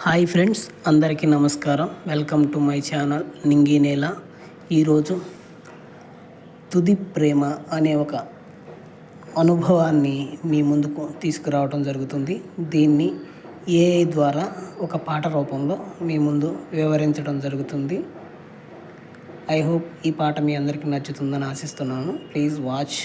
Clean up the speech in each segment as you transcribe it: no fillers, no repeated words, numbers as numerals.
Hi friends, అందరికీ నమస్కారం. Welcome to my channel నింగి నేల. ఈరోజు తుది ప్రేమ అనే ఒక అనుభవాన్ని మీ ముందుకు తీసుకురావడం జరుగుతుంది. దీన్ని ఏఐ ద్వారా ఒక పాట రూపంలో మీ ముందు వివరించడం జరుగుతుంది. ఐ హోప్ ఈ పాట మీ అందరికీ నచ్చుతుందని ఆశిస్తున్నాను. Please watch.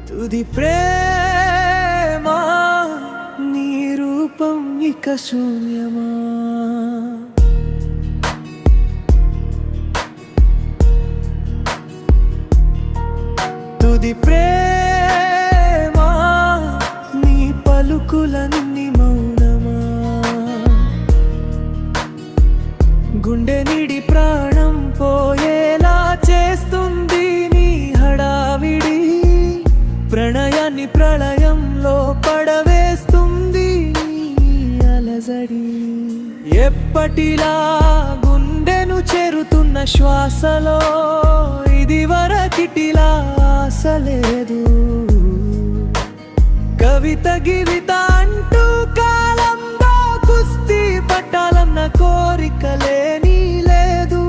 తుది ప్రేమ నీ రూపం ఇక శూన్యమా, తుది ప్రేమ నీ పలుకులన్నీ మౌనమా, గుండె నిడి ప్రాణం పోయేలా చేస్తుంది నీ హడావిడి, ప్రణయాన్ని ప్రళయంలో పడవేస్తుంది అలజడి. ఎప్పటిలా గుండెను చేరుతున్న శ్వాసలో ఇది వరకిటిలా ఆశ లేదు. కవిత గివిత అంటూ కాలంలో కుస్తీ పట్టాలన్న కోరిక లేని లేదు.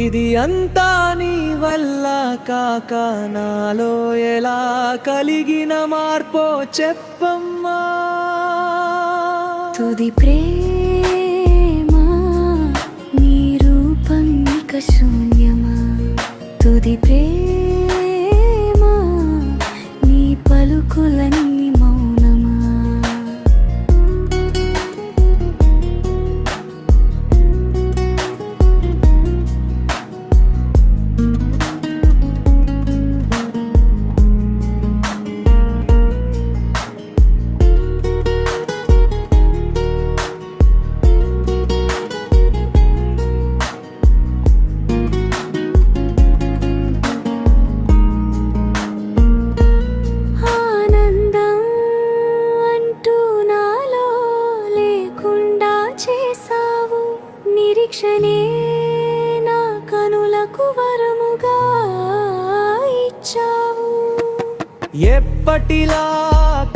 ఇది అంతా నీ వల్ల కాక నాలో ఎలా కలిగిన మార్పో చెప్పమ్మా. తుది ప్రేమ నీ రూపం ఇక శూన్యమా, తుది ప్రేమ నీ పలుకులన్నీ మౌనమా. నిరీక్షణే నా కనులకు వరముగా ఇచ్చావు. ఎప్పటిలా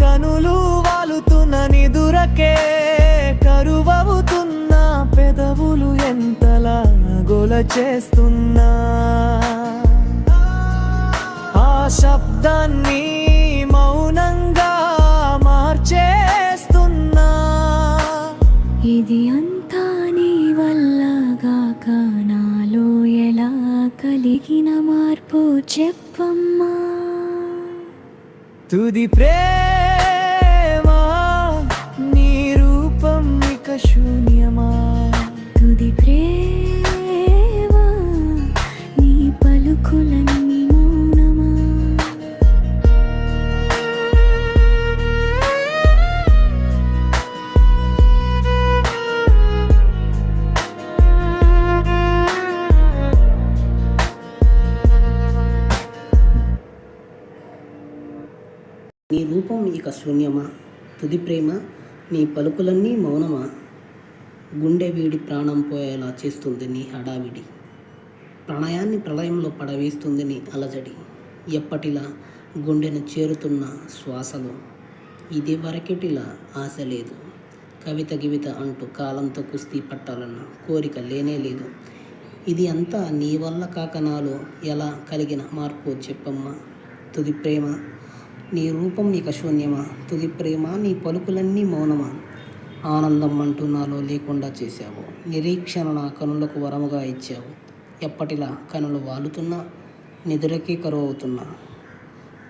కనులు వాలుతున్న నిదురకే కరువవుతున్న పెదవులు ఎంతలా గోల చేస్తున్నా, ఆ శబ్దాన్ని మౌనంగా మార్చేస్తున్నా. ఇది అంతా నీ వల్లగాక నాలో ఎలా కలిగిన మార్పు చెప్పమ్మా. తుది ప్రేమ నీ రూపం ఇక శూన్యమా, తుది ప్రేమ నీ పలుకులన్నీ మౌనమా. నీ రూపం ఇక శూన్యమా, తుది ప్రేమ నీ పలుకులన్నీ మౌనమా, గుండె వీడి ప్రాణం పోయేలా చేస్తుంది నీ హడావిడి, ప్రణయాన్ని ప్రళయంలో పడవేస్తుంది నీ అలజడి. ఎప్పటిలా గుండెను చేరుతున్న శ్వాసలో ఇది వరకెటిలా ఆశ లేదు. కవిత గివిత అంటూ కాలంతో కుస్తీ పట్టాలన్న కోరిక లేనే లేదు. ఇది అంతా నీ వల్ల కాక నాలో ఎలా కలిగిన మార్పు చెప్పమ్మా. తుది ప్రేమ నీ రూపం ఇక శూన్యమా, తుది ప్రేమ నీ పలుకులన్నీ మౌనమా. ఆనందం అంటూ నాలో లేకుండా చేశావు, నిరీక్షణ నా కనులకు వరముగా ఇచ్చావు. ఎప్పటిలా కనులు వాలుతున్నా, నిదురకే కరువు అవుతున్నా,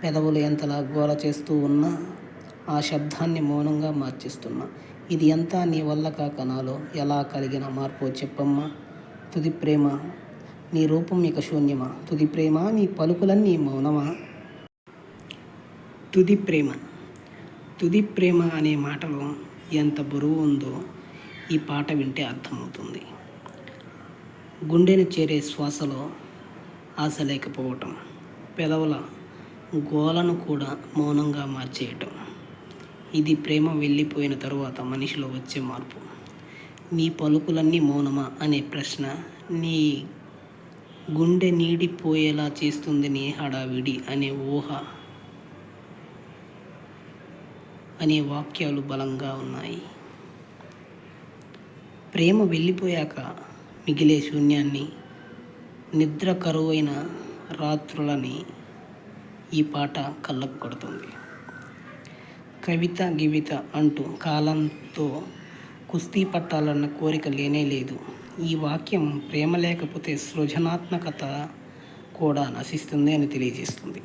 పెదవులు ఎంతలా గోల చేస్తూ ఉన్నా, ఆ శబ్దాన్ని మౌనంగా మార్చేస్తున్నా. ఇది అంతా నీ వల్ల కాక నాలో ఎలా కలిగిన మార్పు చెప్పమ్మా. తుది ప్రేమ నీ రూపం ఇక శూన్యమా, తుది ప్రేమ నీ పలుకులన్నీ మౌనమా. తుది ప్రేమ తుది ప్రేమ అనే మాటలో ఎంత బరువు ఉందో ఈ పాట వింటే అర్థమవుతుంది. గుండెను చేరే శ్వాసలో ఆశ లేకపోవటం, పెదవుల గోలను కూడా మౌనంగా మార్చేయటం, ఇది ప్రేమ వెళ్ళిపోయిన తరువాత మనిషిలో వచ్చే మార్పు. నీ పలుకులన్నీ మౌనమా అనే ప్రశ్న నీ గుండె నీడిపోయేలా చేస్తుంది. నీ హడావిడి అనే ఊహ అనే వాక్యాలు బలంగా ఉన్నాయి. ప్రేమ వెళ్ళిపోయాక మిగిలే శూన్యాన్ని, నిద్ర కరువైన రాత్రులని ఈ పాట కళ్ళకు కొడుతుంది. కవిత గివిత అంటూ కాలంతో కుస్తీ పట్టాలన్న కోరిక లేనే లేదు. ఈ వాక్యం ప్రేమ లేకపోతే సృజనాత్మకత కూడా నశిస్తుంది అని తెలియజేస్తుంది.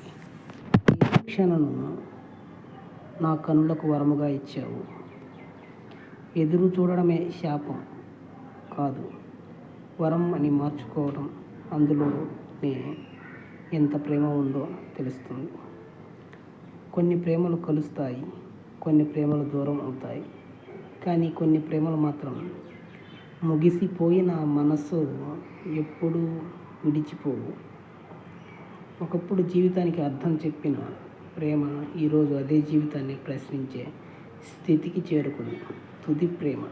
క్షణను నా కనులకు వరముగా ఇచ్చావు. ఎదురు చూడడమే శాపం కాదు, వరం అని మార్చుకోవడం, అందులోనే ఎంత ప్రేమ ఉందో తెలుస్తుంది. కొన్ని ప్రేమలు కలుస్తాయి, కొన్ని ప్రేమలు దూరం అవుతాయి, కానీ కొన్ని ప్రేమలు మాత్రం ముగిసిపోయిన మనసు ఎప్పుడూ విడిచిపోవు. ఒకప్పుడు జీవితానికి అర్థం చెప్పిన ప్రేమ ఈరోజు అదే జీవితాన్ని ప్రశ్నించే స్థితికి చేరుకుంది. తుది ప్రేమ.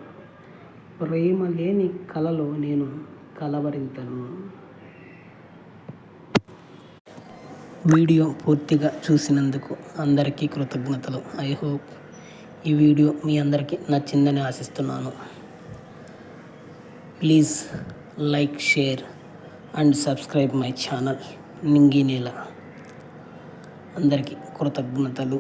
ప్రేమ లేని కలలో నేను కలవరింతను. వీడియో పూర్తిగా చూసినందుకు అందరికీ కృతజ్ఞతలు. ఐ హోప్ ఈ వీడియో మీ అందరికీ నచ్చిందని ఆశిస్తున్నాను. Please like, share and subscribe my channel నింగి నేల. అందరికీ కృతజ్ఞతలు.